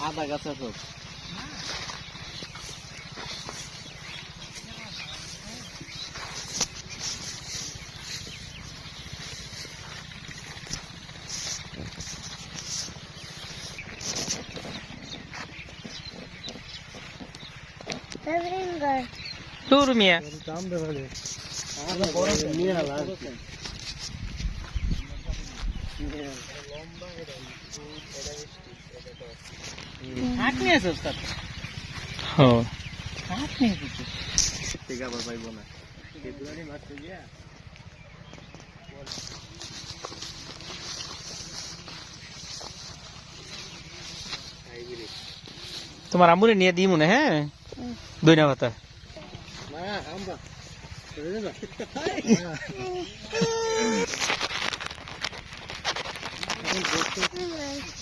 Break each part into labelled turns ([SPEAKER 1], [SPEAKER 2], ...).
[SPEAKER 1] আদা গাছ সব
[SPEAKER 2] Tur Mia. Oh. তোমার আম্মুরে নিয়ে দিই মনে হ্যাঁ দইনা ভাতা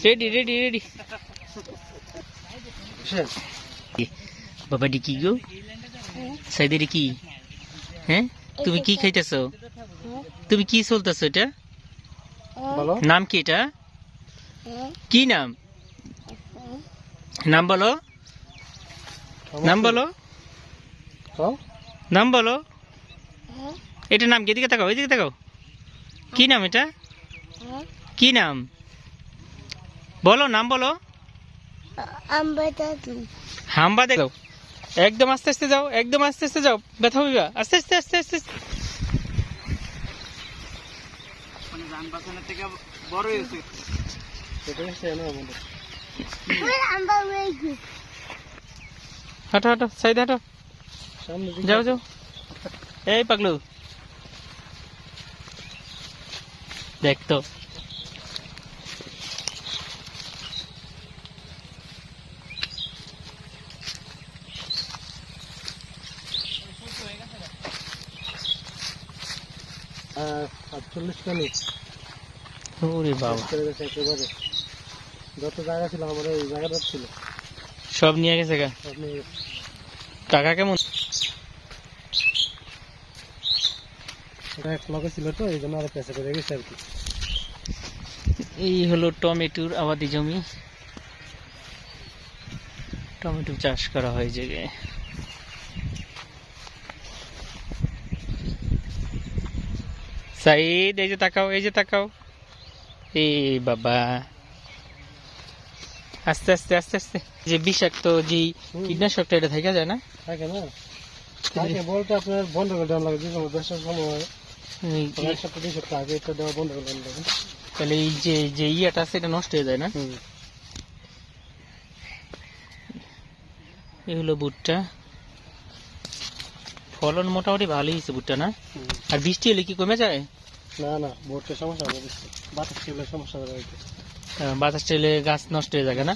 [SPEAKER 2] রেডি রেডি রেডি বাবা কি গো সাইদের কি হ্যাঁ তুমি কি খাইতেছো তুমি কি চলতেছো এটা নাম কি এটা কি নাম নাম বলো নাম বলো নাম বলো এটা নাম কি এদিকে তাকাও এদিকে তাকাও কি নাম এটা কি নাম বলো নাম বলো হাম্বা দেখো একদম আস্তে আস্তে যাও একদম আস্তে আস্তে যাও ব্যথা হবে আস্তে আস্তে আস্তে আস্তে জান বাঁচানোর থেকে বড় হয়েছে হাঁটো হাঁটো সাইড হাঁটো যাও যাও এই পাগলু দেখ তো ওরে বাবা
[SPEAKER 1] যত জায়গা ছিল আমার এই জায়গাটা ছিল
[SPEAKER 2] সব নিয়ে গেছে গা টাকা কেমন
[SPEAKER 1] এক লগে ছিল তো এই জন্য আরো পেঁচা করে গেছে আর কি
[SPEAKER 2] এই হলো টমেটোর আবাদি জমি টমেটো চাষ করা হয় জায়গায় সাইদ এই যে তাকাও এই যে তাকাও এই বাবা আস্তে আস্তে আস্তে আস্তে যে বিষাক্ত যে কীটনাশকটা এটা থাকা যায় না
[SPEAKER 1] থাকে না থাকে বলতে আপনার বন্ধ করে দেওয়া লাগে যে কোনো ব্যবসার সময় এক সপ্তাহ 2 সপ্তাহ আগে এটা দেওয়া বন্ধ করে দেওয়া লাগে
[SPEAKER 2] তাহলে এই যে যে ইয়েটা আছে এটা নষ্ট হয়ে যায় না এই হলো ভুট্টা ফলন মোটামুটি ভালোই হয়েছে ভুট্টা না আর বৃষ্টি হলে কি কমে যায়
[SPEAKER 1] না না ভুট্টা সমস্যা হবে বাতাস ছিল সমস্যা হবে
[SPEAKER 2] বাতাস চলে গাছ নষ্ট হয়ে যায় না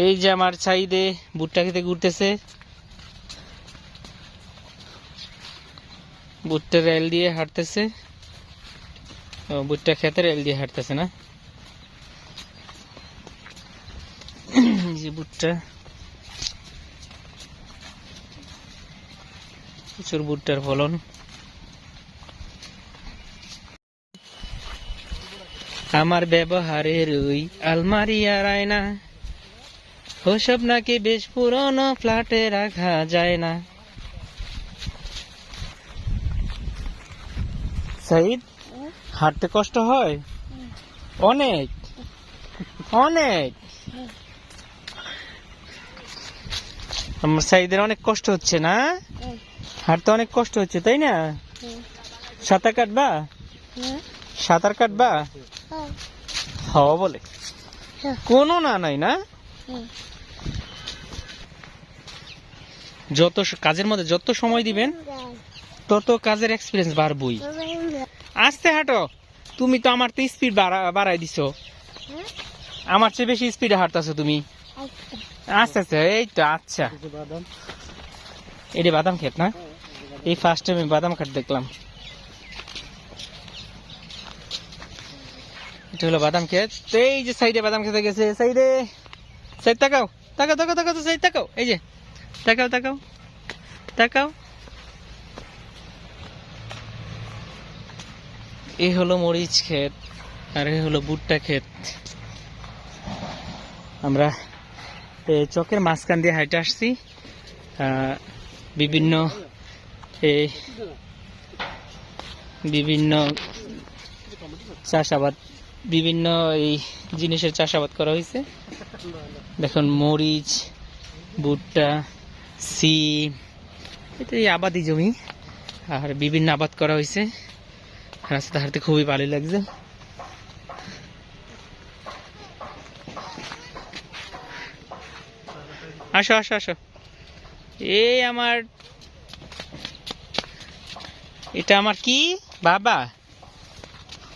[SPEAKER 2] এই যে আমার সাইডে ভুট্টা খেতে ঘুরতেছে ভুট্টা রেল দিয়ে হাঁটতেছে ভুট্টা খেতে রেল দিয়ে হাঁটতেছে না যে ভুট্টা প্রচুর ভুট্টার ফলন আমার ব্যবহারের ওই আলমারি আর আয়না ওসব নাকি বেশ পুরনো ফ্ল্যাটে রাখা যায় না সাইদ হাঁটতে কষ্ট হয় অনেক অনেক আমার সাইদের অনেক কষ্ট হচ্ছে না হাঁটতে অনেক কষ্ট হচ্ছে তাই না সাঁতার কাটবা সাঁতার কাটবা হওয়া বলে কোনো না নাই না যত কাজের মধ্যে যত সময় দিবেন তত কাজের এক্সপিরিয়েন্স বাড়বই আস্তে হাঁটো তুমি তো আমার তো স্পিড বাড়াই দিছো আমার চেয়ে বেশি স্পিডে হাঁটতেছো তুমি আস্তে আস্তে এই তো আচ্ছা এটা বাদাম ক্ষেত না এই ফার্স্ট টাইম বাদাম ক্ষেত দেখলাম এটা হলো বাদাম ক্ষেত এই যে সাইডে বাদাম খেতে গেছে সাইডে সাইড তাকাও তাকাও তাকাও তাকাও তো সেই তাকাও, এই যে তাকাও তাকাও তাকাও। এই হলো মরিচ ক্ষেত আর এই হলো ভুট্টা ক্ষেত। আমরা চকের মাঝখান দিয়ে হাইটে আসছি। বিভিন্ন বিভিন্ন চাষাবাদ, বিভিন্ন এই জিনিসের চাষাবাদ করা হয়েছে। দেখুন মরিচ, ভুট্টা, সিম, এটা এই আবাদি জমি আর বিভিন্ন আবাদ করা হয়েছে। রাস্তা হাঁটতে খুবই ভালো লাগছে। আসো আসো আসো, এই আমার, এটা আমার কি বাবা।